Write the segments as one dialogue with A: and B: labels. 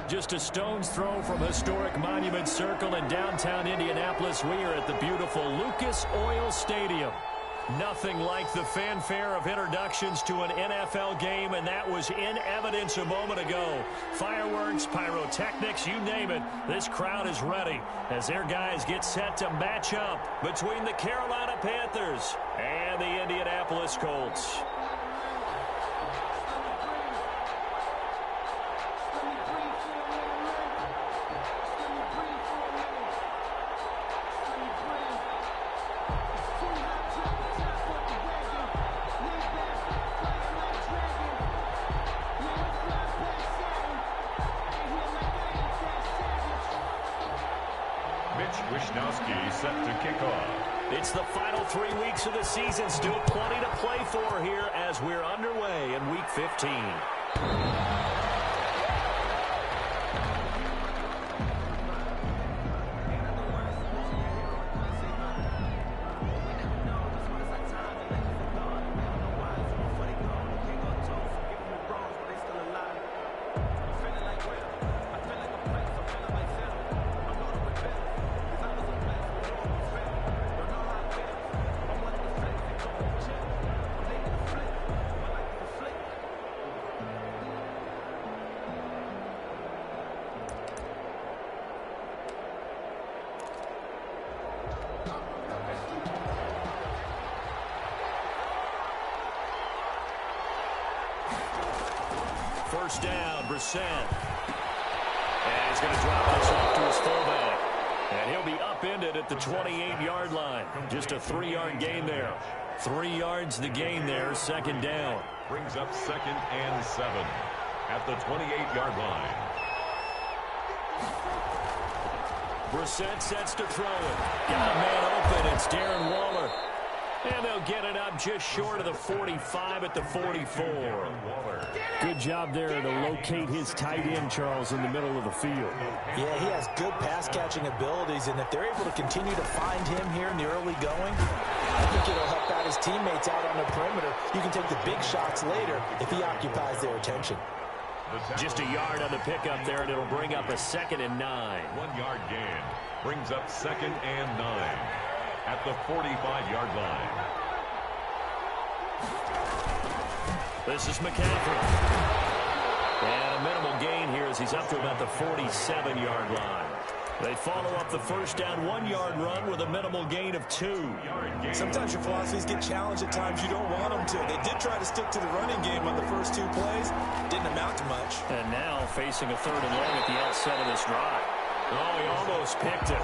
A: Just a stone's throw from historic Monument Circle in downtown Indianapolis. We are at the beautiful Lucas Oil Stadium. Nothing like the fanfare of introductions to an NFL game, and that was in evidence a moment ago. Fireworks, pyrotechnics, you name it. This crowd is ready as their guys get set to match up between the Carolina Panthers and the Indianapolis Colts.
B: Set to kick off.
A: It's the final 3 weeks of the season. Still plenty to play for here as we're underway in Week 15. First down, Brissett. And he's going to drop this off to his fullback. And he'll be upended at the 28-yard line. Just a 3-yard gain there. 3 yards the gain there, second down.
B: Brings up 2nd and 7 at the 28-yard line.
A: Brissett sets to throw it. Got a man open. It's Darren Waller. And they'll get it up just short of the 45 at the 44. Good job there to locate his tight end, Charles, in the middle of the field.
C: Yeah, he has good pass-catching abilities, and if they're able to continue to find him here in the early going, I think it'll help out his teammates out on the perimeter. You can take the big shots later if he occupies their attention.
A: Just a yard on the pickup there, and it'll bring up a 2nd and 9.
B: 1-yard gain brings up 2nd and 9 at the 45-yard line.
A: This is McCaffrey. And a minimal gain here as he's up to about the 47-yard line. They follow up the first down 1-yard run with a minimal gain of 2.
D: Sometimes your philosophies get challenged at times you don't want them to. They did try to stick to the running game on the first 2 plays. Didn't amount to much.
A: And now facing a 3rd and long at the outset of this drive. Oh, he almost picked it.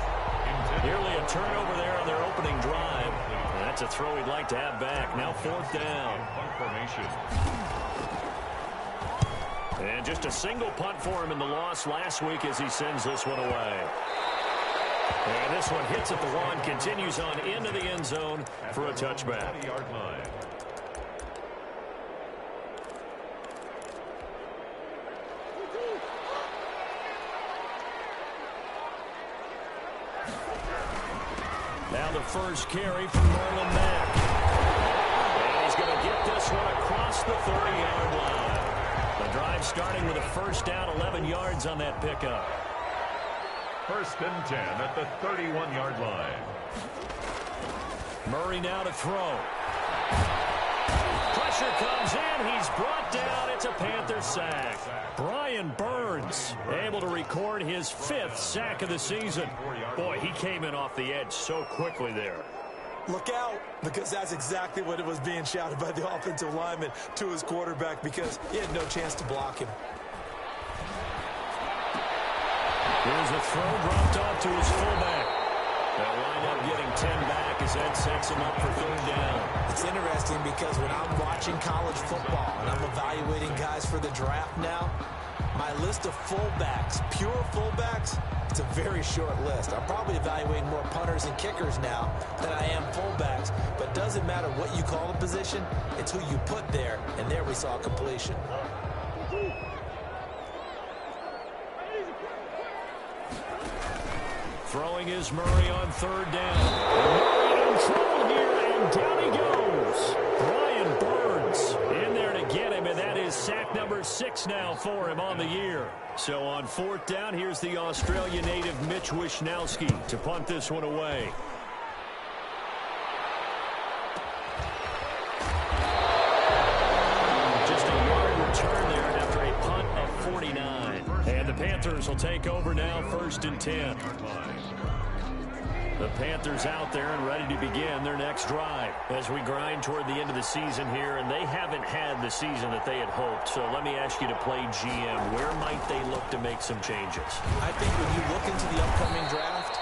A: Nearly a turnover there on their opening drive. And that's a throw he'd like to have back. Now 4th down. And just a single punt for him in the loss last week as he sends this one away. And this one hits at the 1, continues on into the end zone for a touchback. Now the first carry from Marlon Mack. And he's going to get this one across the 30-yard line. The drive starting with a first down, 11 yards on that pickup.
B: 1st and 10 at the 31-yard line.
A: Murray now to throw. Pressure comes in. He's brought down. It's a Panther sack. Brian Burns able to record his 5th sack of the season. Boy, he came in off the edge so quickly there.
D: Look out, because that's exactly what it was being shouted by the offensive lineman to his quarterback, because he had no chance to block him.
A: Here's a throw dropped off to his fullback. They'll wind up getting 10 back as that sets him up for 3rd down.
C: It's interesting because when I'm watching college football and I'm evaluating guys for the draft now, my list of fullbacks, pure fullbacks, it's a very short list. I'm probably evaluating more punters and kickers now than I am fullbacks, but it doesn't matter what you call the position, it's who you put there, and there we saw completion.
A: Throwing is Murray on 3rd down. Murray in trouble here, and down he goes. Brian Burns in there to get him, and that is is sack number 6 now for him on the year. So on 4th down, here's the Australia native Mitch Wishnowsky to punt this one away. Just a yard return there after a punt of 49. And the Panthers will take over now, 1st and 10. The Panthers out there and ready to begin their next drive as we grind toward the end of the season here, and they haven't had the season that they had hoped. So let me ask you to play GM. Where might they look to make some changes?
C: I think when you look into the upcoming draft,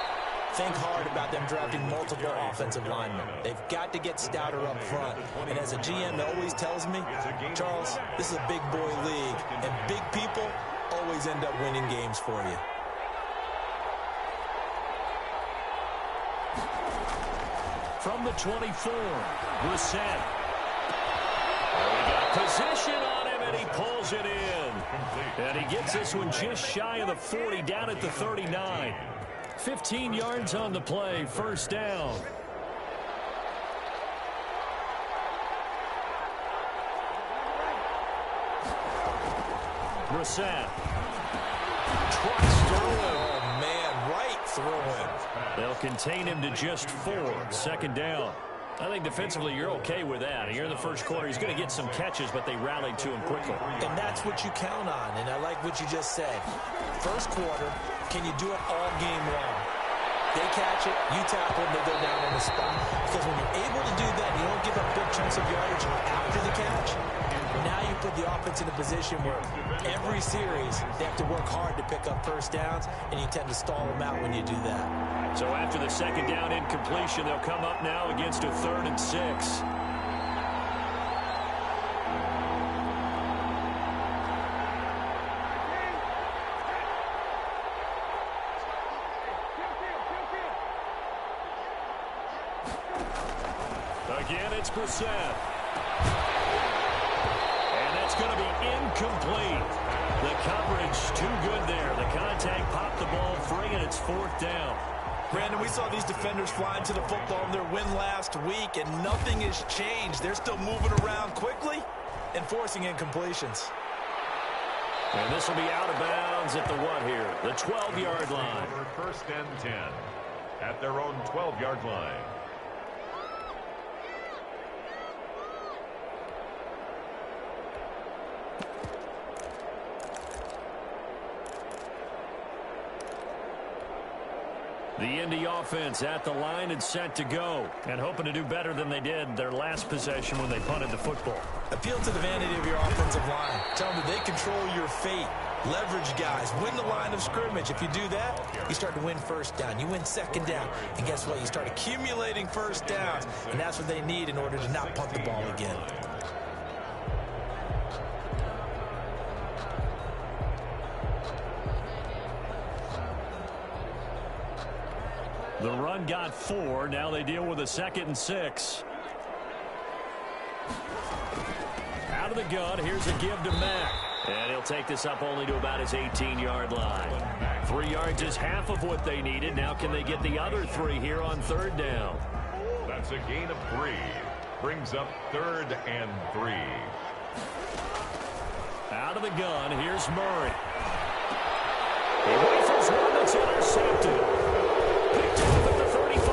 C: think hard about them drafting multiple offensive linemen. They've got to get stouter up front. And as a GM always tells me, Charles, this is a big boy league, and big people always end up winning games for you.
A: From the 24, Brissett. We got position on him, and he pulls it in. And he gets this one just shy of the 40, down at the 39. 15 yards on the play, 1st down. Brissett. Trucks through him.
C: Oh, man, right through him.
A: They'll contain him to just 4. 2nd down. I think defensively you're okay with that. Here in the first quarter, he's going to get some catches, but they rallied to him quickly.
C: And that's what you count on, and I like what you just said. First quarter, can you do it all game long? They catch it, you tackle them, they go down on the spot. Because when you're able to do that, you don't give up big chunks of yardage after the catch. Now you put the offense in a position where every series they have to work hard to pick up 1st downs, and you tend to stall them out when you do that.
A: So after the 2nd down incompletion, they'll come up now against a 3rd and 6. Again, it's Brissett. And that's going to be incomplete. The coverage too good there. The contact popped the ball free, and it's 4th down.
D: Brandon, we saw these defenders fly into the football in their win last week, and nothing has changed. They're still moving around quickly and forcing incompletions.
A: And this will be out of bounds at the what here? The 12-yard line.
B: 1st and 10 at their own 12-yard line.
A: The Indy offense at the line and set to go, and hoping to do better than they did their last possession when they punted the football.
C: Appeal to the vanity of your offensive line. Tell them that they control your fate. Leverage guys. Win the line of scrimmage. If you do that, you start to win 1st down. You win 2nd down. And guess what? You start accumulating 1st downs, and that's what they need in order to not punt the ball again.
A: The run got 4. Now they deal with a 2nd and 6. Out of the gun. Here's a give to Mack. And he'll take this up only to about his 18-yard line. 3 yards is half of what they needed. Now can they get the other 3 here on 3rd down?
B: That's a gain of 3. Brings up 3rd and 3.
A: Out of the gun. Here's Murray. He rifles one that's intercepted. Picked off at the 35.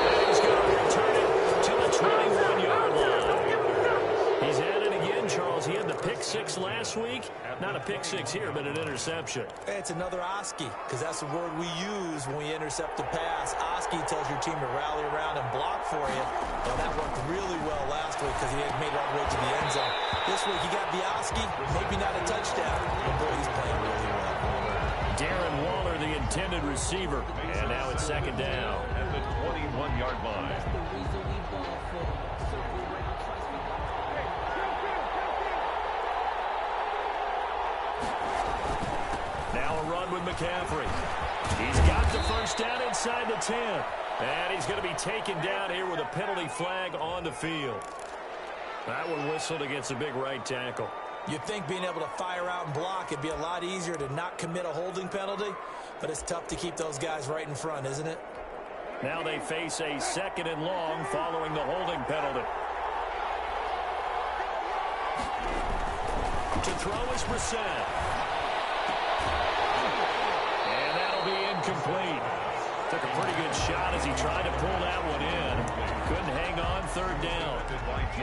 A: And he's going to return it to the 21-yard line. He's at it again, Charles. He had the pick 6 last week. Not a pick 6 here, but an interception.
C: It's another Oski, because that's the word we use when we intercept the pass. Oski tells your team to rally around and block for you. Well, that worked really well last week because he had made it all the way to the end zone. This week he got the Oski, maybe not a touchdown, but boy, he's playing really well.
A: Darren Waller, the intended receiver. And now it's 2nd down.
B: At the 21-yard line.
A: Now a run with McCaffrey. He's got the 1st down inside the 10. And he's going to be taken down here with a penalty flag on the field. That one whistled against a big right tackle.
C: You'd think being able to fire out and block, it'd be a lot easier to not commit a holding penalty, but it's tough to keep those guys right in front, isn't it?
A: Now they face a 2nd and long following the holding penalty. To throw is Brissett. And that'll be incomplete. Took a pretty good shot as he tried to pull that one in. Couldn't hang on, third down.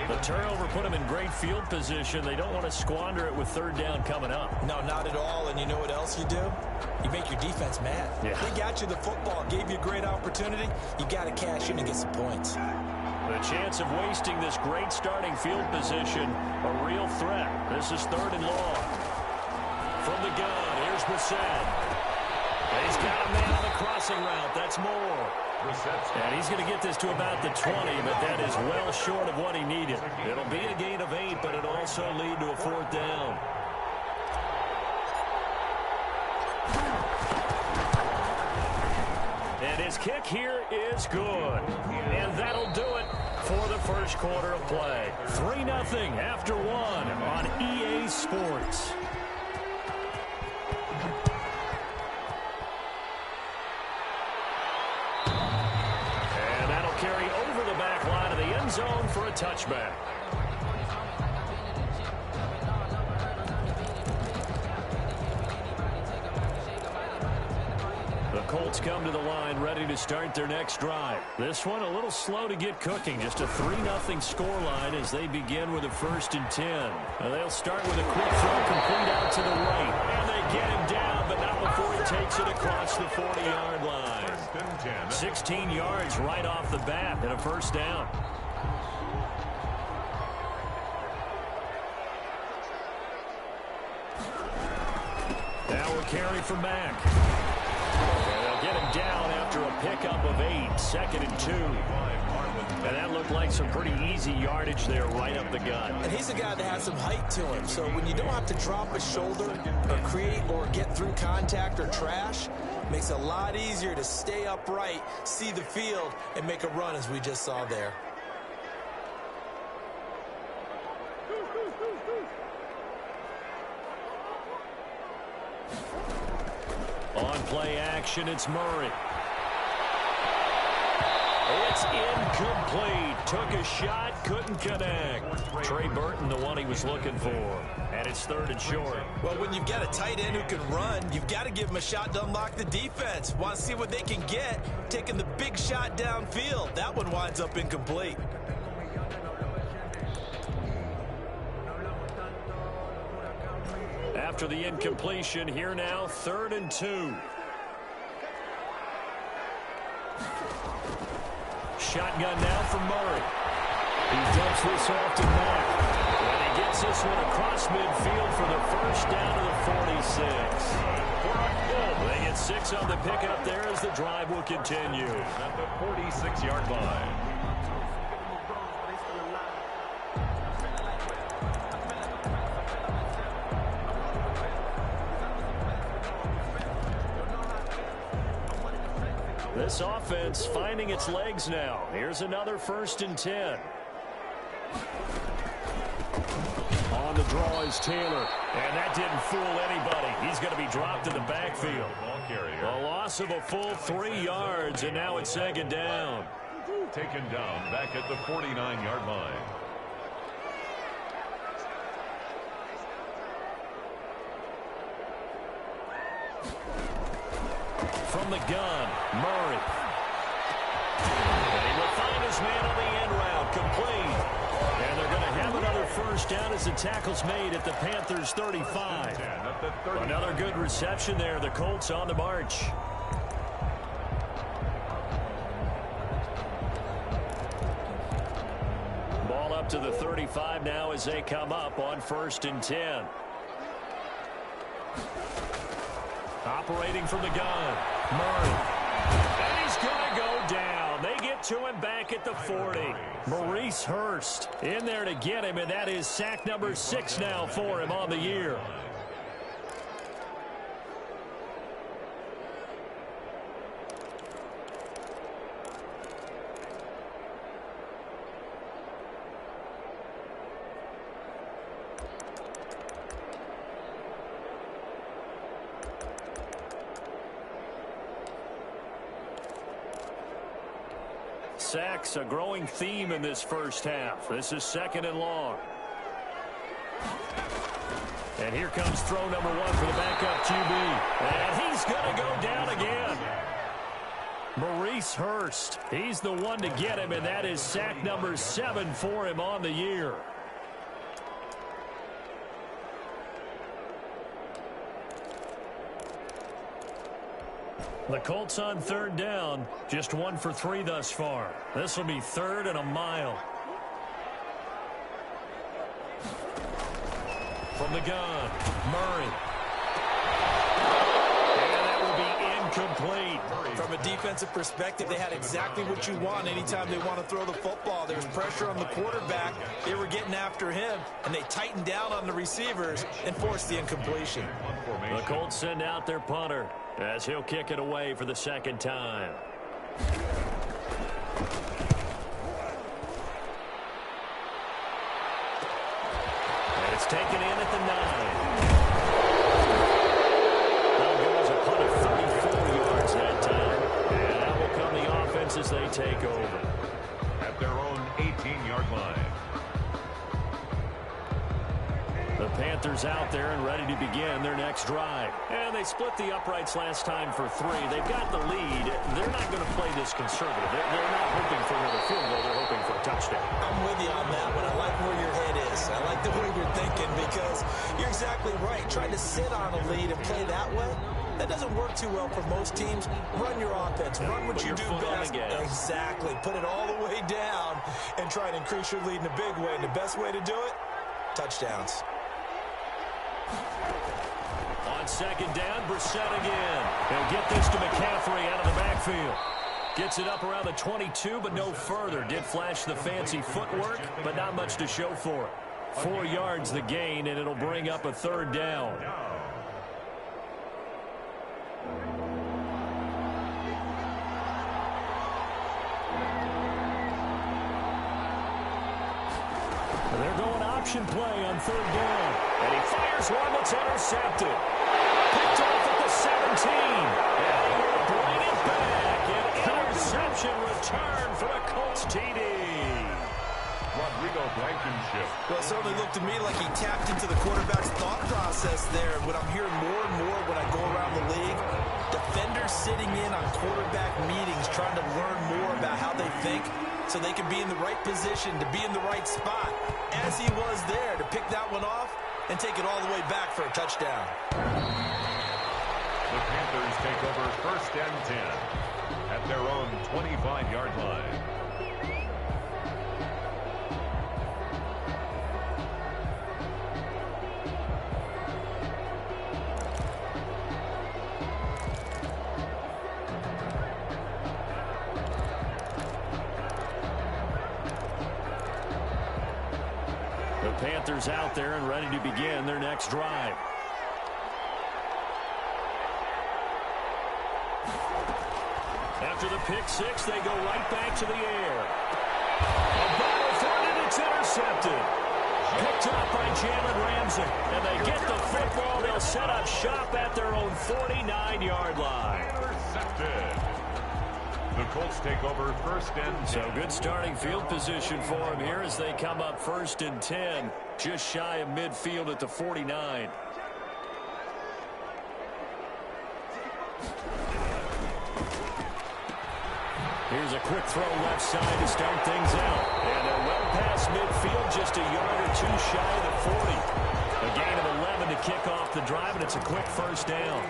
A: The turnover put him in great field position. They don't want to squander it with third down coming up.
C: No, not at all. And you know what else you do? You make your defense mad.
A: Yeah.
C: They got you the football, gave you a great opportunity. You got to cash in and get some points.
A: The chance of wasting this great starting field position, a real threat. This is third and long. From the gun, here's Brissett. He's got a man on the crossing route. That's more. And he's going to get this to about the 20, but that is well short of what he needed. It'll be a gain of 8, but it'll also lead to a fourth down. And his kick here is good. And that'll do it for the first quarter of play. 3-0 after 1 on EA Sports. Carry over the back line of the end zone for a touchback. The Colts come to the line ready to start their next drive. This one a little slow to get cooking. Just a 3-0 scoreline as they begin with a 1st and 10. They'll start with a quick throw complete out to the right. And they get him down, but not before he takes it across the 40-yard line. 16 yards right off the bat and a first down. Now a carry from Mack. They'll get him down after a pickup of 8, 2nd and 2. And that looked like some pretty easy yardage there right up the gut.
C: And he's a guy that has some height to him. So when you don't have to drop a shoulder or create or get through contact or trash, makes it a lot easier to stay upright, see the field, and make a run as we just saw there.
A: On play action, it's Murray. It's incomplete. Took a shot, couldn't connect. Trey Burton, the one he was looking for. And it's 3rd and short.
C: Well, when you've got a tight end who can run, you've got to give him a shot to unlock the defense. Want to see what they can get, taking the big shot downfield. That one winds up incomplete.
A: After the incompletion, here now, 3rd and 2. Shotgun now from Murray. He dumps this off to Mack. And he gets this one across midfield for the first down to the 46. They get 6 on the pickup there as the drive will continue.
B: At the 46-yard line.
A: This offense finding its legs now. Here's another 1st and 10. On the draw is Taylor. And that didn't fool anybody. He's going to be dropped in the backfield. A loss of a full 3 yards, and now it's 2nd down.
B: Taken down back at the 49-yard line.
A: From the gun, Murray. And he will find his man on the end route, complete. And they're going to have another first down as the tackle's made at the Panthers' 35. Another good reception there. The Colts on the march. Ball up to the 35 now as they come up on 1st and 10. Operating from the gun, Murray. And he's going to go down. They get to him back at the 40. Maurice Hurst in there to get him, and that is sack number 6 now for him on the year. Sacks, a growing theme in this first half. This is 2nd and long. And here comes throw number 1 for the backup QB. And he's going to go down again. Maurice Hurst, he's the one to get him, and that is sack number 7 for him on the year. The Colts on 3rd down, just 1 for 3 thus far. This will be 3rd and a mile. From the gun, Murray. And that will be incomplete.
D: From a defensive perspective, they had exactly what you want anytime they want to throw the football. There's pressure on the quarterback. They were getting after him, and they tightened down on the receivers and forced the incompletion.
A: The Colts send out their punter as he'll kick it away for the 2nd time. And it's taken in at the 9. That goes a punt of 34 yards that time. And that will come the offense as they take over.
B: At their own 18-yard line.
A: The Panthers out there and ready to begin their next drive. And they split the uprights last time for 3. They've got the lead. They're not going to play this conservative. They're not hoping for another field goal. They're hoping for a touchdown.
C: I'm with you on that one. I like where your head is. I like the way you're thinking because you're exactly right. Trying to sit on a lead and play that way, that doesn't work too well for most teams. Run your offense. Run what you do best. Exactly. Put it all the way down and try to increase your lead in a big way. And the best way to do it, touchdowns.
A: On 2nd down, Brissett again. He'll get this to McCaffrey out of the backfield. Gets it up around the 22, but no further. Did flash the fancy footwork, but not much to show for it. 4 yards the gain, and it'll bring up a 3rd down. They're going option play on 3rd down. And he fires one that's intercepted. Picked off at the 17. And he will bring it back. An interception return for a Colts TD.
B: Rodrigo Blankenship.
D: Well, it certainly looked to me like he tapped into the quarterback's thought process there. What I'm hearing more and more when I go around the league, defenders sitting in on quarterback meetings trying to learn more about how they think so they can be in the right position, to be in the right spot, as he was there, to pick that one off and take it all the way back for a touchdown.
B: The Panthers take over 1st and 10 at their own 25-yard line.
A: Panthers out there and ready to begin their next drive. After the pick 6, they go right back to the air. A battle for it, and it's intercepted. Picked up by Jalen Ramsey. And they get the football. They'll set up shop at their own 49-yard line.
B: Intercepted. The Colts take over 1st and 10.
A: So good starting field position for them here as they come up 1st and 10, just shy of midfield at the 49. Here's a quick throw left side to start things out. And they're well past midfield, just a yard or 2 shy of the 40. A gain of 11 to kick off the drive, and it's a quick 1st down.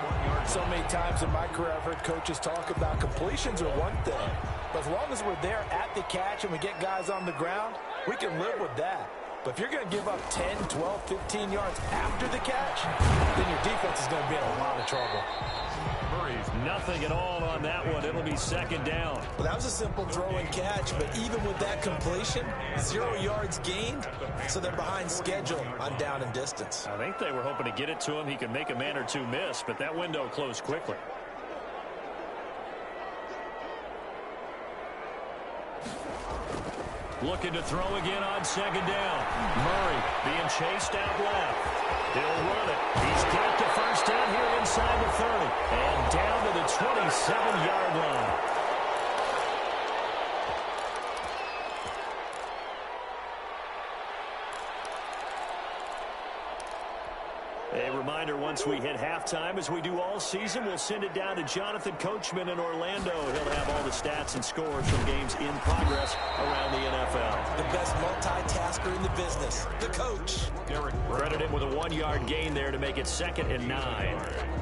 D: So many times in my career, I've heard coaches talk about completions are one thing. But as long as we're there at the catch and we get guys on the ground, we can live with that. But if you're going to give up 10, 12, 15 yards after the catch, then your defense is going to be in a lot of trouble.
A: Nothing at all on that one. It'll be 2nd down.
C: Well, that was a simple throw and catch, but even with that completion, 0 yards gained, so they're behind schedule on down and distance.
A: I think they were hoping to get it to him. He could make a man or 2 miss, but that window closed quickly. Looking to throw again on 2nd down. Murray being chased out left. He'll run it. He's got the 1st down here inside the 30. And down to the 27-yard line. A reminder, once we hit halftime, as we do all season, we'll send it down to Jonathan Coachman in Orlando. He'll have all the stats and scores from games in progress around the NFL.
C: The best multitasker in the business, the coach.
A: Credit him with a 1-yard gain there to make it 2nd and 9.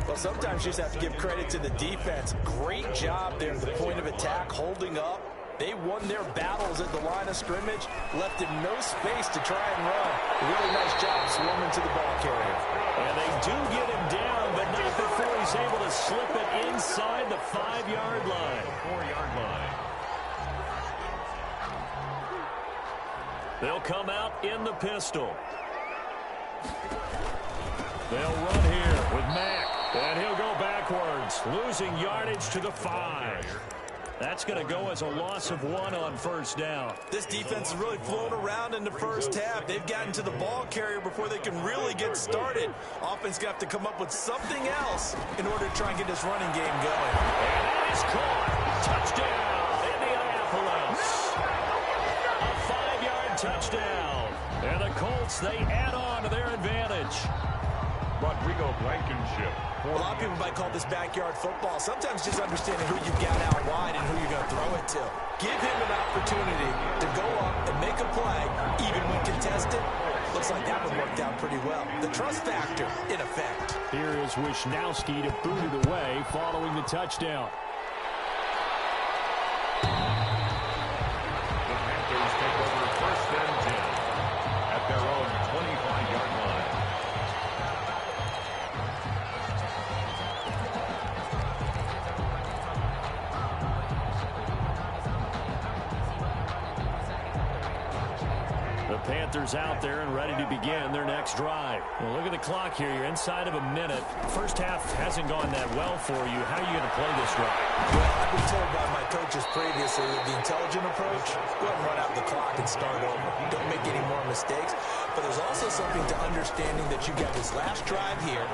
C: Well, sometimes you just have to give credit to the defense. Great job there at the point of attack, holding up. They won their battles at the line of scrimmage, left him no space to try and run. Really nice job swarming to the ball carrier.
A: And they do get him down, but not before he's able to slip it inside the 5-yard line.
B: 4-yard line.
A: They'll come out in the pistol. They'll run here with Mack, and he'll go backwards, losing yardage to the 5. That's going to go as a loss of 1 on first down.
C: This defense has really flown around in the first half. They've gotten to the ball carrier before they can really get started. Offense going to have to come up with something else in order to try and get this running game going.
A: And that is caught. Touchdown, Indianapolis. A 5-yard touchdown. And the Colts, they add on to their advantage.
B: Rodrigo Blankenship.
C: A lot of people might call this backyard football. Sometimes just understanding who you've got out wide and who you're going to throw it to. Give him an opportunity to go up and make a play, even when contested. Looks like that one worked out pretty well. The trust factor, in effect.
A: Here is Wisnowski to boot it away following the touchdown.
B: The Panthers take over 1st and 10 at their own 25-yard line.
A: The Panthers out there and ready to begin their next drive. Well, look at the clock here. You're inside of a minute. First half hasn't gone that well for you. How are you going to play this drive?
C: Well, I've been told by my coaches previously that the intelligent approach, go ahead and run out the clock and start over. Don't make any more mistakes. But there's also something to understanding that you got this last drive here.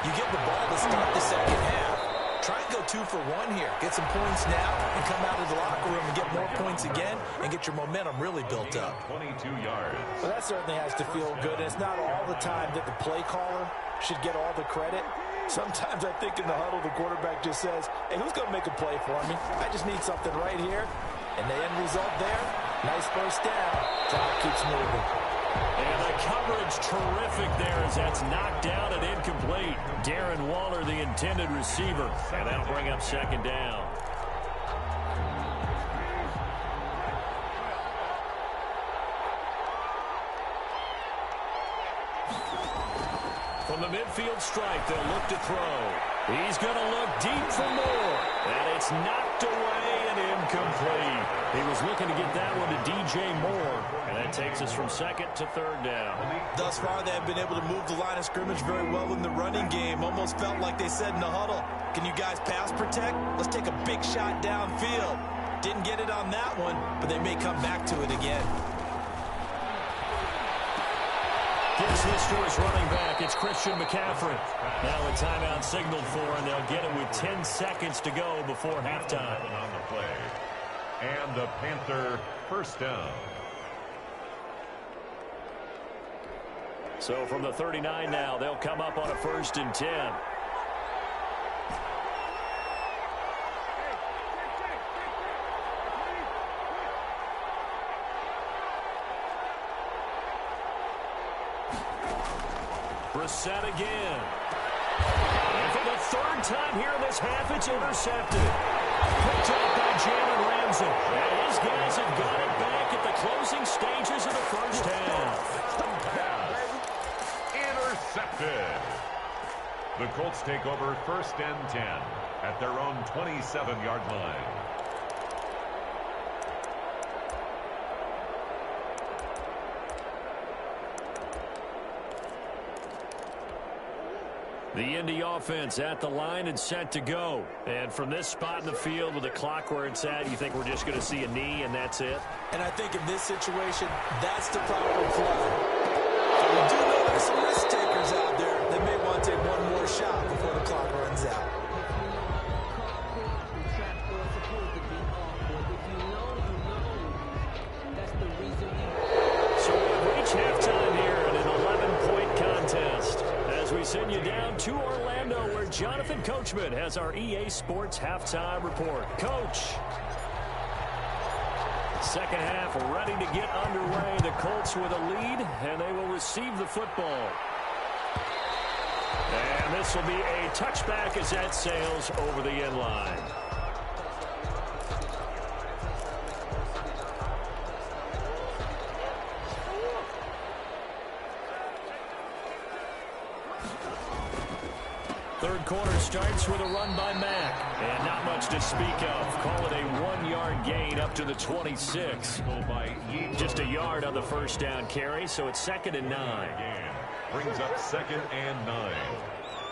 C: You get the ball to start the second half. Try and go 2 for 1 here. Get some points now and come out of the locker room and get more points again and get your momentum really built up.
B: 22 yards.
C: Well, that certainly has to feel good. And it's not all the time that the play caller should get all the credit. Sometimes I think in the huddle, the quarterback just says, hey, who's going to make a play for me? I just need something right here. And the end result there, nice first down. Clock keeps moving.
A: And the coverage terrific there as that's knocked down and incomplete. Darren Waller, the intended receiver. And that'll bring up 2nd down. From the midfield stripe, they'll look to throw. He's going to look deep for more. And it's knocked away and incomplete. He was looking to get that one to DJ Moore. And that takes us from 2nd to 3rd down.
C: Thus far, they have been able to move the line of scrimmage very well in the running game. Almost felt like they said in the huddle, can you guys pass protect? Let's take a big shot downfield. Didn't get it on that one, but they may come back to it again.
A: Gives this to his running back. It's Christian McCaffrey. Now a timeout signaled for, and they'll get it with 10 seconds to go before halftime.
B: On the play. And the Panther 1st down.
A: So from the 39 now, they'll come up on a 1st and 10. Brissett again. And for the 3rd time here in this half, it's intercepted. Picked up by Jalen Ramsey. And his guys have got it back at the closing stages of the first half.
B: Intercepted. The Colts take over 1st and 10 at their own 27-yard line.
A: The Indy offense at the line and set to go. And from this spot in the field with the clock where it's at, you think we're just going to see a knee and that's it?
C: And I think in this situation, that's the proper play. But we do know there's some risk takers out there that may want to take one more shot before the clock runs out. So we've reached halftime here in an 11-point contest. As we
A: send you down to Orlando, where Jonathan Coachman has our EA Sports halftime report. Coach. Second half ready to get underway. The Colts with a lead, and they will receive the football. And this will be a touchback as that sails over the end line. Third quarter starts with a run by Mack. And not much to speak of. Call it a 1-yard gain up to the 26. Just a yard on the first down carry, so it's 2nd and 9.
B: Brings up 2nd and 9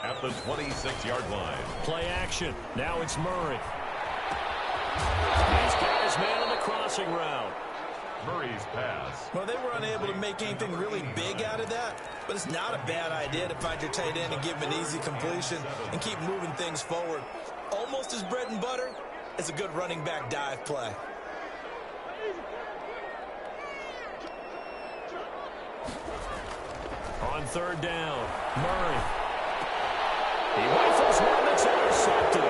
B: at the 26-yard line.
A: Play action. Now it's Murray. He's got his man on the crossing route.
B: Murray's pass.
D: Well, they were unable to make anything really big out of that, but it's not a bad idea to find your tight end and give him an easy completion and keep moving things forward. Almost as bread and butter as a good running back dive play.
A: On third down, Murray. He rifles one that's intercepted.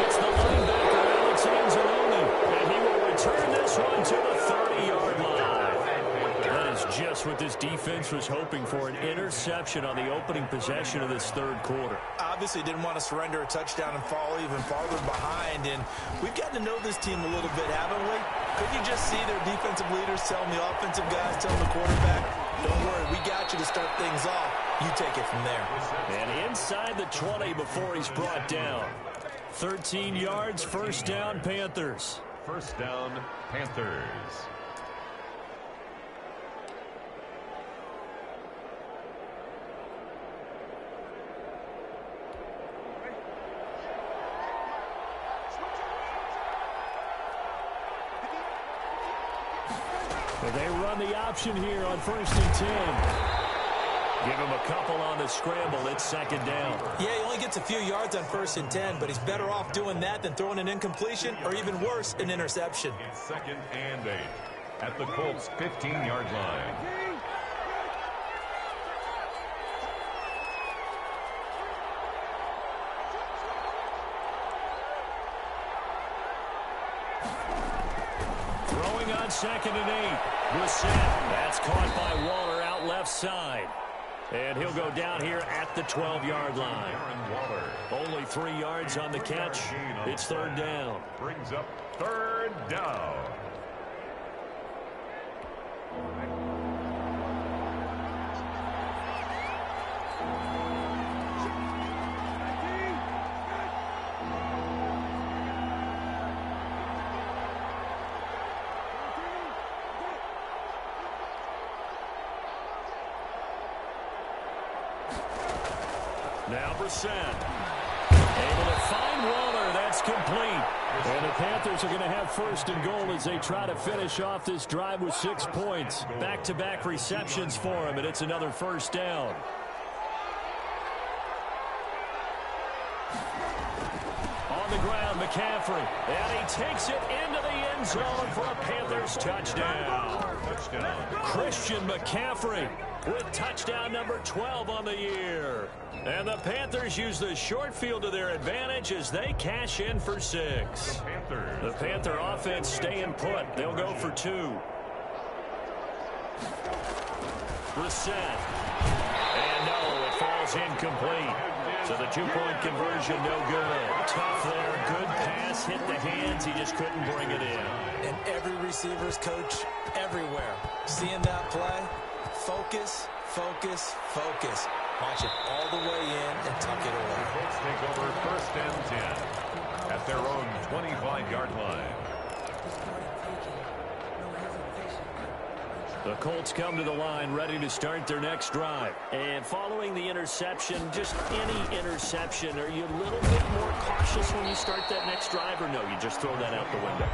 A: It's the linebacker, Alex Anzalone, and he will return this one to the 30-yard line. That is just what this defense was hoping for, an interception on the opening possession of this third quarter.
D: Obviously didn't want to surrender a touchdown and fall even farther behind, and we've gotten to know this team a little bit, haven't we? Couldn't you just see their defensive leaders telling the offensive guys, telling the quarterback, don't worry, we got you to start things off. You take it from there.
A: And inside the 20 before he's brought down. 13 yards, first down, Panthers.
B: First down, Panthers.
A: They run the option here on 1st and 10. Give him a couple on the scramble. It's 2nd down.
D: Yeah, he only gets a few yards on 1st and 10, but he's better off doing that than throwing an incompletion or even worse, an interception.
B: It's 2nd and 8 at the Colts' 15-yard line.
A: Throwing on 2nd and 8. Brissett. That's caught by Waller out left side. And he'll go down here at the 12-yard line. Only 3 yards on the catch. It's 3rd down.
B: Brings up 3rd down.
A: Now Brissett. Able to find Waller. That's complete. And the Panthers are going to have 1st and goal as they try to finish off this drive with 6 points. Back-to-back receptions for him, and it's another 1st down. On the ground, McCaffrey. And he takes it into the end zone for a Panthers touchdown. Christian McCaffrey with touchdown number 12 on the year. And the Panthers use the short field to their advantage as they cash in for 6. The Panther offense staying put. They'll go for 2. Brissett. And no, it falls incomplete. So the 2-point conversion, no good. Tough there. Good pass. Hit the hands. He just couldn't bring it in.
D: And every receiver's coach everywhere. Seeing that play, focus, focus, focus. Watch it all the way in and tuck it away.
B: The Colts take over 1st and 10 at their own 25-yard line.
A: The Colts come to the line ready to start their next drive. And following the interception, just any interception, are you a little bit more cautious when you start that next drive, or no, you just throw that out the window?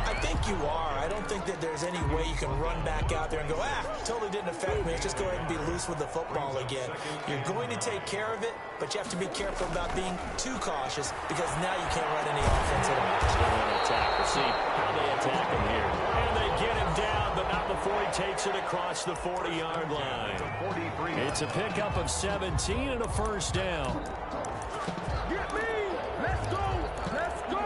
D: I think you are. I don't think that there's any way you can run back out there and go, totally didn't affect me. Let's just go ahead and be loose with the football again. You're going to take care of it, but you have to be careful about being too cautious because now you can't run any offense at all.
A: Attack. We'll see how they attack him here. And they get him down, but not before before he takes it across the 40-yard line. It's a pickup of 17 and a first down.
E: Get me! Let's go! Let's go!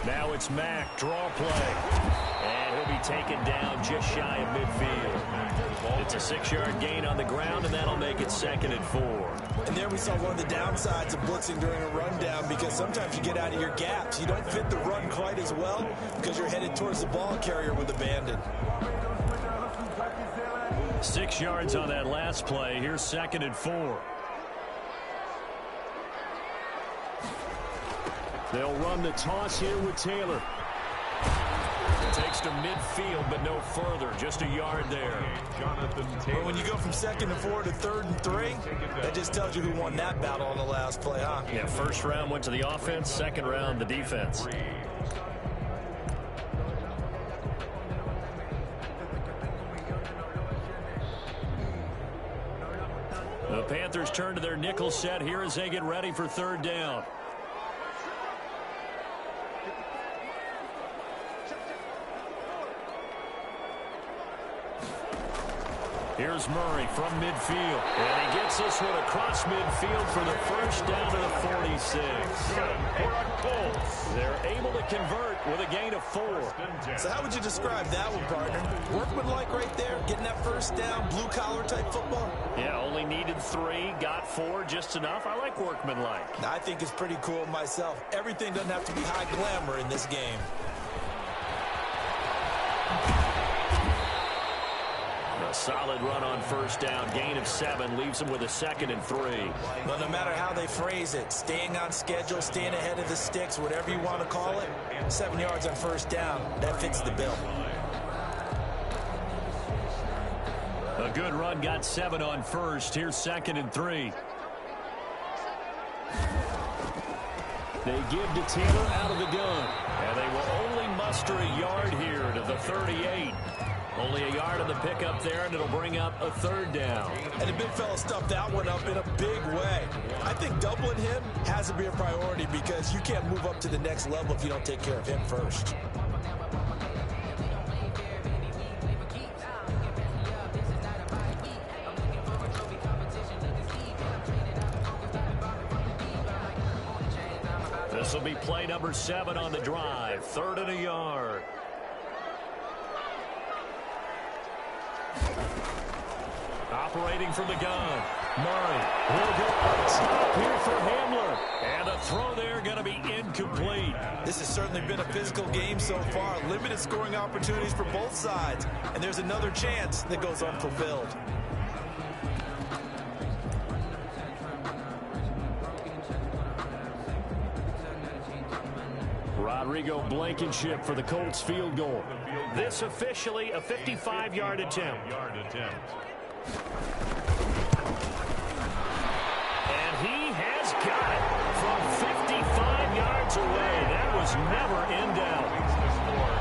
A: Now it's Mack, draw play. And he'll be taken down just shy of midfield. It's a 6-yard gain on the ground, and that'll make it 2nd and 4.
C: And there we saw one of the downsides of blitzing during a rundown, because sometimes you get out of your gaps. You don't fit the run quite as well because you're headed towards the ball carrier with abandon.
A: 6 yards on that last play. Here's 2nd and 4. They'll run the toss here with Taylor. It takes to midfield, but no further. Just a yard there.
C: Well, when you go from 2nd and 4 to 3rd and 3, that just tells you who won that battle on the last play, huh?
A: Yeah, first round went to the offense, second round the defense. The Panthers turn to their nickel set here as they get ready for 3rd down. Here's Murray from midfield. And he gets this one across midfield for the first down to the 46. They're able to convert with a gain of 4.
C: So how would you describe that one, partner? Workmanlike right there, getting that first down, blue-collar type football?
A: Yeah, only needed 3, got 4, just enough. I like workmanlike.
C: I think it's pretty cool myself. Everything doesn't have to be high glamour in this game.
A: A solid run on first down. Gain of 7 leaves them with a 2nd and 3.
C: Well, no matter how they phrase it, staying on schedule, staying ahead of the sticks, whatever you want to call it, 7 yards on first down, that fits the bill.
A: A good run, got 7 on first. Here's 2nd and 3. They give to Taylor out of the gun. And they will only muster a yard here to the 38. Only a yard on the pickup there, and it'll bring up a 3rd down.
C: And the big fella stuffed that one up in a big way. I think doubling him has to be a priority, because you can't move up to the next level if you don't take care of him first.
A: This will be play number 7 on the drive. 3rd and a yard. Operating from the gun. Murray will go up top here for Hamler. And the throw there going to be incomplete.
C: This has certainly been a physical game so far. Limited scoring opportunities for both sides. And there's another chance that goes unfulfilled.
A: Rodrigo Blankenship for the Colts field goal. This officially a 55-yard attempt. And he has got it from 55 yards away. That was never in doubt.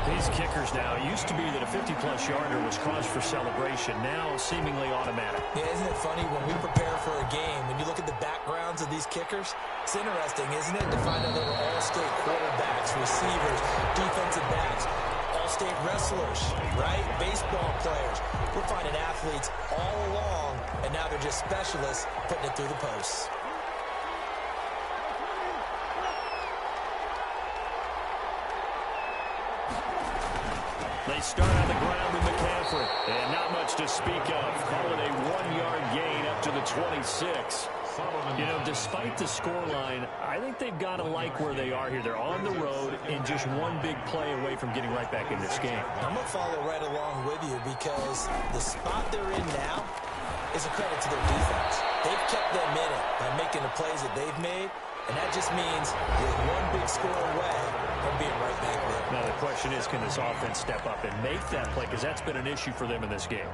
A: These kickers now, it used to be that a 50-plus yarder was cause for celebration. Now seemingly automatic.
C: Yeah, isn't it funny when we prepare for a game, when you look at the backgrounds of these kickers, it's interesting, isn't it, to find out they were all-state quarterbacks, receivers, defensive backs, all-state wrestlers, right? Baseball players. We're finding athletes all along, and now they're just specialists putting it through the posts.
A: They start on the ground with McCaffrey. And not much to speak of. Call it a 1-yard gain up to the 26. You know, despite the scoreline, I think they've got to like where they are here. They're on the road and just one big play away from getting right back in this game.
C: I'm going to follow right along with you, because the spot they're in now is a credit to their defense. They've kept them in it by making the plays that they've made, and that just means you're one big score away from being right back there.
A: Now the question is, can this offense step up and make that play? Because that's been an issue for them in this game.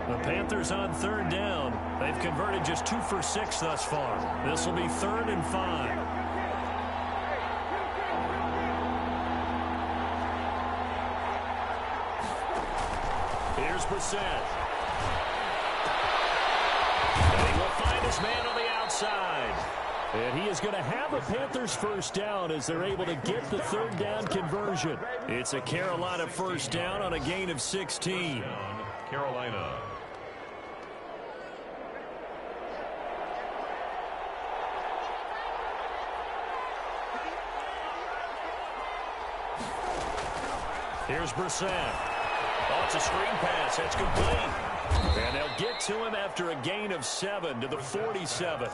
A: The Panthers on third down. They've converted just 2 for 6 thus far. This will be 3rd and 5. Here's Brissett. And he will find his man on the outside. And he is going to have a Panthers first down as they're able to get the 3rd down conversion. It's a Carolina first down on a gain of 16.
B: Carolina.
A: Here's Brissett. Oh, it's a screen pass. That's complete. And they'll get to him after a gain of 7 to the 47.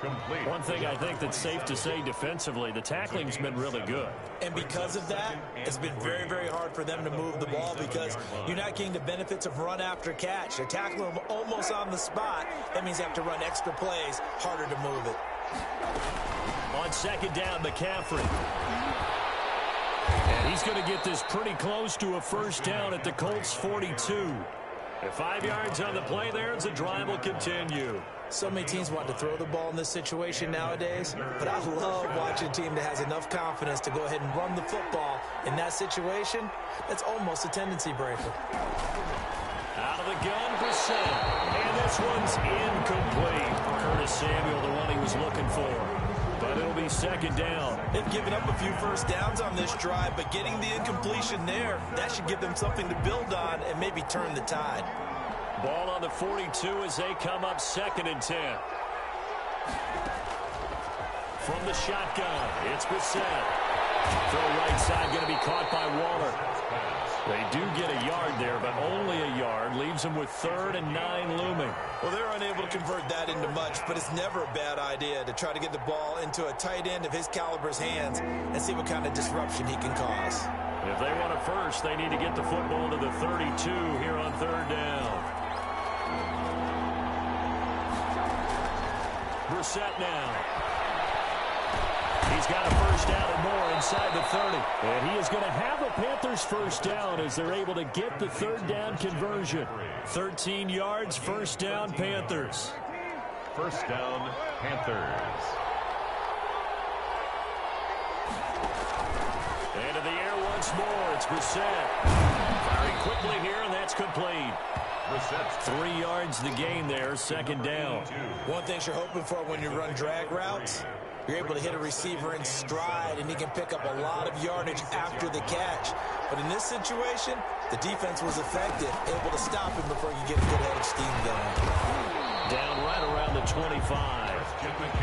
B: Complete.
A: One thing I think that's safe to say defensively, the tackling's been really good.
C: And because of that, it's been very, very hard for them to move the ball because you're not getting the benefits of run after catch. They're tackling them almost on the spot. That means they have to run extra plays, harder to move it.
A: On 2nd down, McCaffrey. And he's going to get this pretty close to a first down at the Colts 42. At 5 yards on the play there, as the drive will continue.
C: So many teams want to throw the ball in this situation nowadays, but I love watching a team that has enough confidence to go ahead and run the football. In that situation, that's almost a tendency breaker.
A: Out of the gun, Brissett. And this one's incomplete. Curtis Samuel, the one he was looking for. But it'll be 2nd down.
D: They've given up a few first downs on this drive, but getting the incompletion there, that should give them something to build on and maybe turn the tide.
A: Ball on the 42 as they come up 2nd and 10. From the shotgun, it's Brissett. To the right side, going to be caught by Waller. They do get a yard there, but only a yard. Leaves them with 3rd and 9 looming.
D: Well, they're unable to convert that into much, but it's never a bad idea to try to get the ball into a tight end of his caliber's hands and see what kind of disruption he can cause.
A: If they want a first, they need to get the football to the 32 here on 3rd down. Brissett now. He's got a first down and more inside the 30. And he is going to have a Panthers first down as they're able to get the 3rd down conversion. 13 yards, first down, Panthers.
B: First down, Panthers.
A: Into the air once more. It's Brissett. Firing quickly here, and that's complete. 3 yards the gain there, 2nd down.
C: One thing you're hoping for when you run drag routes, you're able to hit a receiver in stride, and he can pick up a lot of yardage after the catch. But in this situation, the defense was effective, able to stop him before you get a good head of steam going.
A: Down right around the 25.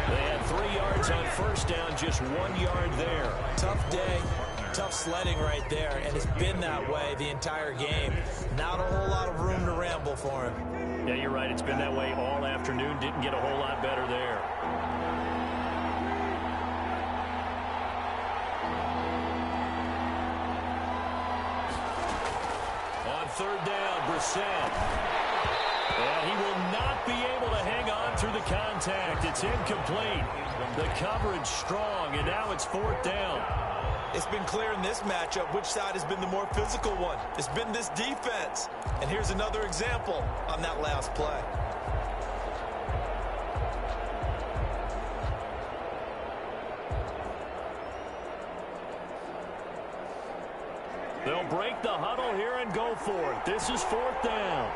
A: They had 3 yards on first down, just 1 yard there.
C: Tough day. Tough sledding right there, and it's been that way the entire game. Not a whole lot of room to ramble for him.
A: Yeah, you're right. It's been that way all afternoon. Didn't get a whole lot better there. On 3rd down, Brissett. And he will not be able to hang on through the contact. It's incomplete. The coverage strong, and now it's 4th down.
D: It's been clear in this matchup which side has been the more physical one. It's been this defense. And here's another example on that last play.
A: They'll break the huddle here and go for it. This is 4th down.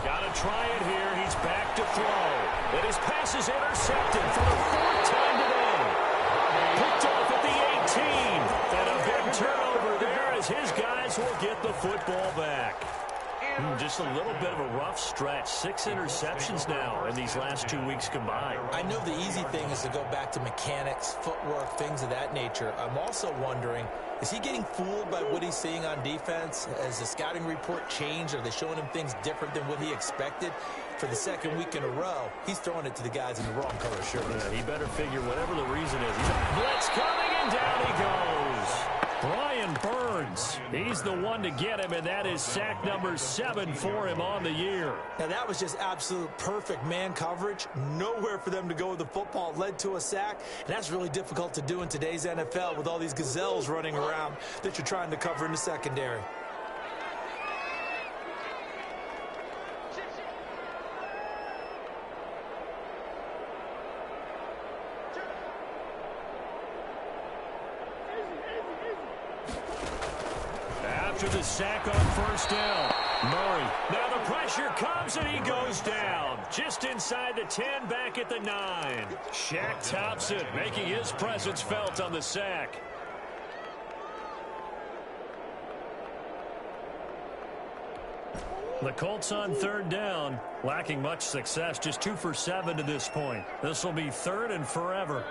A: Got to try it here. He's back to throw. And his pass is intercepted for the 4th time today. Picked off at the 18. And a big turnover there as his guys will get the football back. Just a little bit of a rough stretch. 6 interceptions now in these last 2 weeks combined.
C: I know the easy thing is to go back to mechanics, footwork, things of that nature. I'm also wondering, is he getting fooled by what he's seeing on defense? Has the scouting report changed? Are they showing him things different than what he expected? For the 2nd week in a row, he's throwing it to the guys in the wrong color shirt.
A: Yeah, he better figure whatever the reason is. Blitz coming, and down he goes. Brian Burns Burns. He's the one to get him, and that is sack number 7 for him on the year.
C: Now, that was just absolute perfect man coverage. Nowhere for them to go with the football. Led to a sack, and that's really difficult to do in today's NFL with all these gazelles running around that you're trying to cover in the secondary.
A: After the sack on first down, Murray. Now the pressure comes and he goes down. Just inside the 10, back at the 9. Shaq tops it, making his presence felt on the sack. The Colts on third down, lacking much success, just 2 for 7 to this point. This will be 3rd and forever.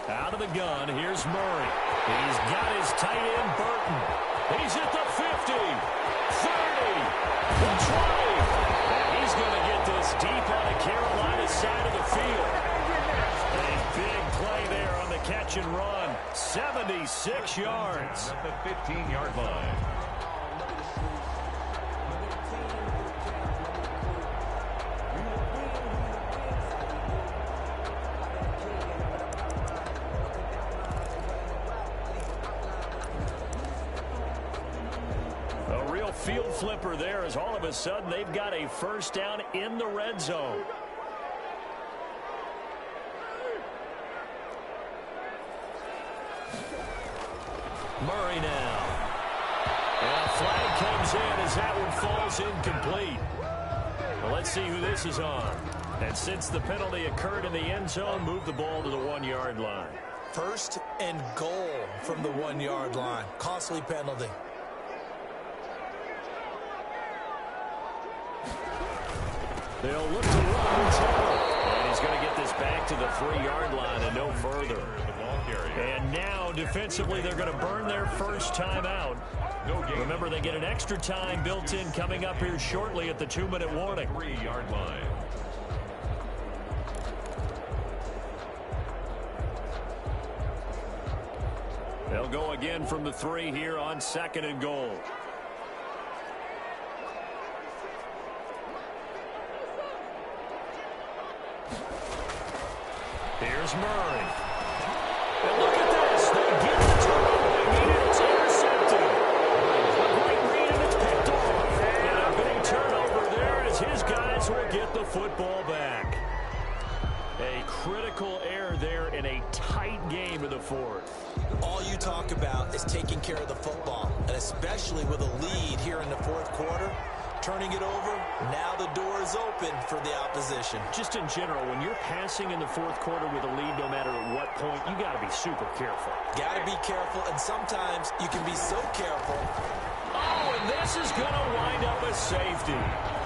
A: Out of the gun, here's Murray. He's got his tight end, Burton. He's at the 50, 30, the 20. And he's going to get this deep on the Carolina side of the field. A big play there on the catch and run. 76 yards.
B: At the 15-yard line.
A: Field flipper there as all of a sudden they've got a first down in the red zone. Murray now. And a flag comes in as that one falls incomplete. Well, let's see who this is on. And since the penalty occurred in the end zone, move the ball to the 1-yard line.
C: 1st and goal from the 1-yard line. Costly penalty.
A: They'll look to run and he's going to get this back to the 3-yard line and no further. And now, defensively, they're going to burn their first time out. Remember, they get an extra time built in coming up here shortly at the 2-minute warning.
B: 3-yard line.
A: They'll go again from the 3 here on 2nd and goal. Here's Murray. And look at this. They get the turnover they needed. It's intercepted. A great read, and it's picked off. And a big turnover there as his guys will get the football back. A critical error there in a tight game of the 4th.
C: All you talk about is taking care of the football, and especially with a lead here in the 4th quarter. Turning it over, now the door is open for the opposition.
A: Just in general, when you're passing in the 4th quarter with a lead, no matter at what point, you got to be super careful.
C: Got to be careful, and sometimes you can be so careful.
A: Oh, and this is going to wind up a safety.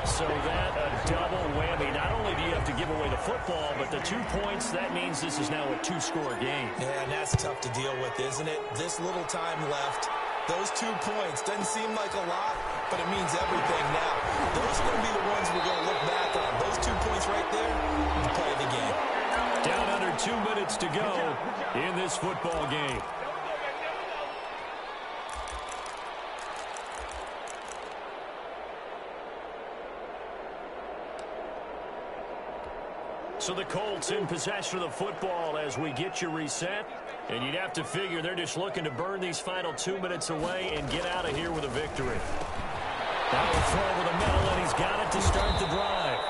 A: So that a double whammy. Not only do you have to give away the football, but the 2 points, that means this is now a 2-score game.
C: Yeah, and that's tough to deal with, isn't it? This little time left. Those 2 points doesn't seem like a lot, but it means everything now. Those are going to be the ones we're going to look back on. Those 2 points right there, you play the game.
A: Down under 2 minutes to go in this football game. So the Colts in possession of the football as we get you reset. And you'd have to figure they're just looking to burn these final 2 minutes away and get out of here with a victory. That will throw over the middle, and he's got it to start the drive.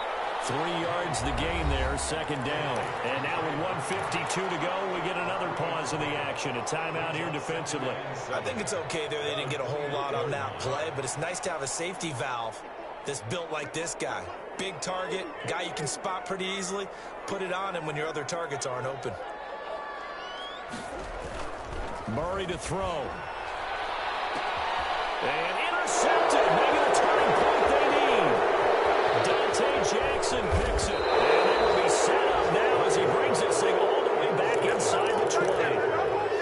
A: 3 yards the gain there, 2nd down. And now with 1:52 to go, we get another pause in the action. A timeout here defensively.
C: I think it's okay there. They didn't get a whole lot on that play, but it's nice to have a safety valve that's built like this guy. Big target, guy you can spot pretty easily. Put it on him when your other targets aren't open.
A: Murray to throw. And intercepted, making the turning point they need. Dante Jackson picks it. And it will be set up now as he brings this thing all the way back inside the 20.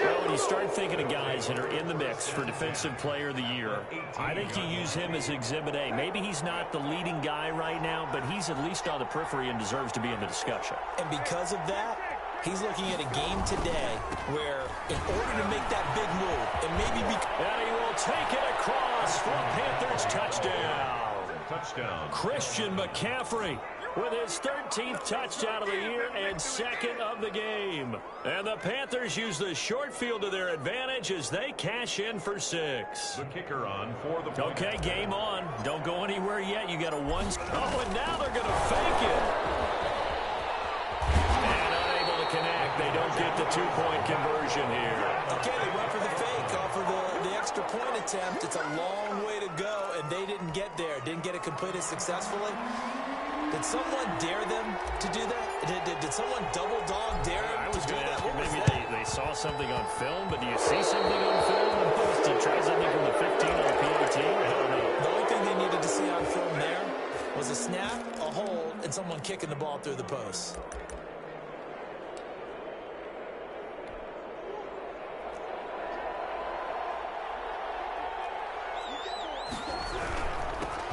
A: Well, when you start thinking of guys that are in the mix for Defensive Player of the Year, I think you use him as Exhibit A. Maybe he's not the leading guy right now, but he's at least on the periphery and deserves to be in the discussion.
C: And because of that, He's looking at a game today where in order to make that big move, and maybe
A: and he will take it across for a Panthers touchdown.
B: Touchdown.
A: Christian McCaffrey with his 13th touchdown of the year and second of the game. And the Panthers use the short field to their advantage as they cash in for 6.
B: The kicker on for the point.
A: Okay, game on. Don't go anywhere yet. You got a 1. Oh, and now they're going to fake it. And unable to connect. They don't get the 2-point conversion here.
C: Okay, they went for the fake off of the extra point attempt. It's a long way to go, and they didn't get there. Didn't get it completed successfully. Did someone dare them to do that? Did someone double dog dare them to do that? What was
A: Maybe
C: that?
A: they saw something on film, but do you see something on film? To try something from the 15 on the PAT? I don't know.
C: The only thing they needed to see on film there was a snap, a hold, and someone kicking the ball through the post.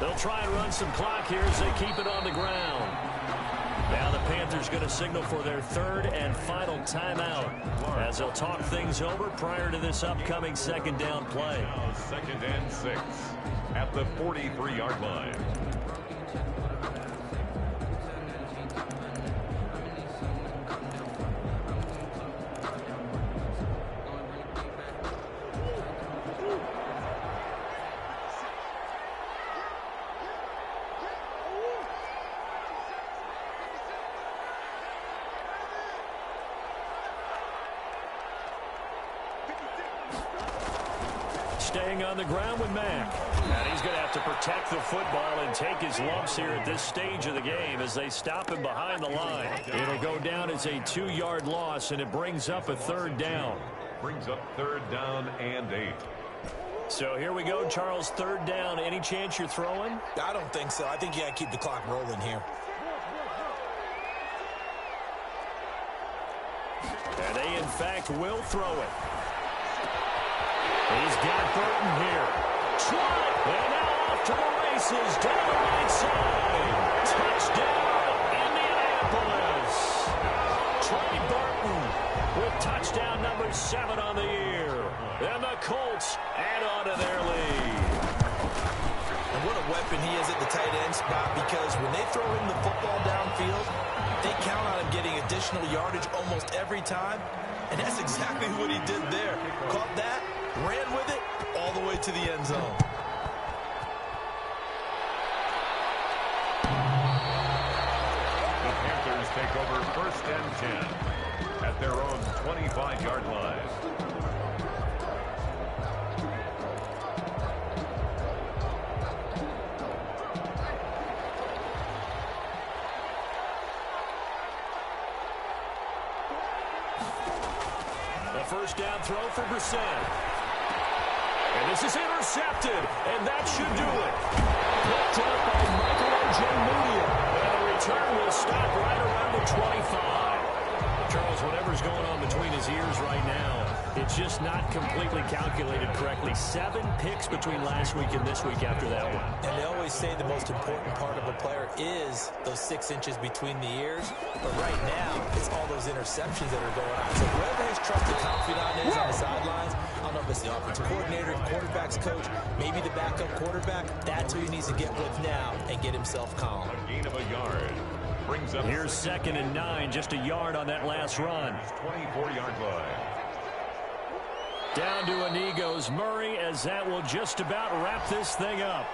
A: They'll try and run some clock here as they keep it on the ground. Now the Panthers going to signal for their 3rd and final timeout as they'll talk things over prior to this upcoming 2nd down play.
B: Now 2nd and 6 at the 43-yard line.
A: Staying on the ground with Mack. And he's going to have to protect the football and take his lumps here at this stage of the game as they stop him behind the line. It'll go down as a 2-yard loss, and it brings up a 3rd down.
B: Brings up 3rd down and 8.
A: So here we go, Charles, 3rd down. Any chance you're throwing?
C: I don't think so. I think you got to keep the clock rolling here.
A: And they, in fact, will throw it. He's got Burton here. Trot, and now off to the races down the right side. Touchdown, Indianapolis. Trey Burton with touchdown number 7 on the year. And the Colts add on to their lead.
C: And what a weapon he is at the tight end spot, because when they throw him the football downfield, they count on him getting additional yardage almost every time. And that's exactly what he did there. Caught that, ran with it, all the way to the end zone.
B: The Panthers take over 1st and 10 at their own 25-yard line.
A: The 1st down throw for Brissett. And this is intercepted, and that should do it. Picked up by Michael Ojemudia. And the return will stop right around the 25. Charles, whatever's going on between his ears right now, it's just not completely calculated correctly. 7 picks between last week and this week after that one.
C: And they always say the most important part of a player is those 6 inches between the ears. But right now, it's all those interceptions that are going on. So whoever his trusted confidant is on the sidelines, I don't know if it's the offensive coordinator, the quarterback's coach, maybe the backup quarterback, that's who he needs to get with now and get himself calm.
B: A gain of a yard. Brings up
A: Here's 2nd and 9, just a yard on that last run.
B: 24-yard line.
A: Down to a knee goes Murray, as that will just about wrap this thing up.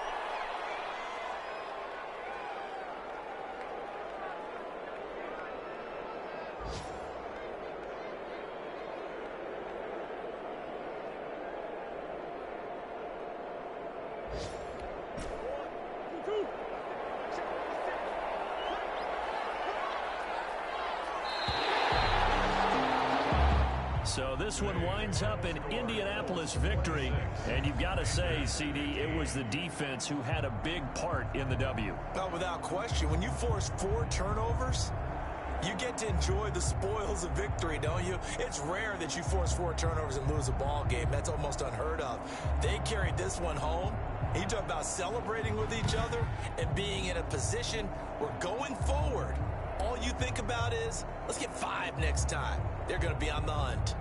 A: So this one winds up an Indianapolis victory. And you've got to say, CD, it was the defense who had a big part in the W.
C: Well, without question, when you force 4 turnovers, you get to enjoy the spoils of victory, don't you? It's rare that you force 4 turnovers and lose a ball game. That's almost unheard of. They carried this one home. You talk about celebrating with each other and being in a position where going forward, all you think about is, let's get 5 next time. They're going to be on the hunt.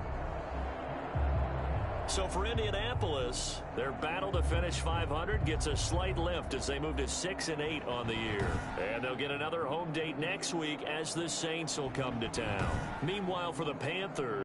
A: So for Indianapolis, their battle to finish 500 gets a slight lift as they move to 6-8 on the year. And they'll get another home date next week as the Saints will come to town. Meanwhile, for the Panthers,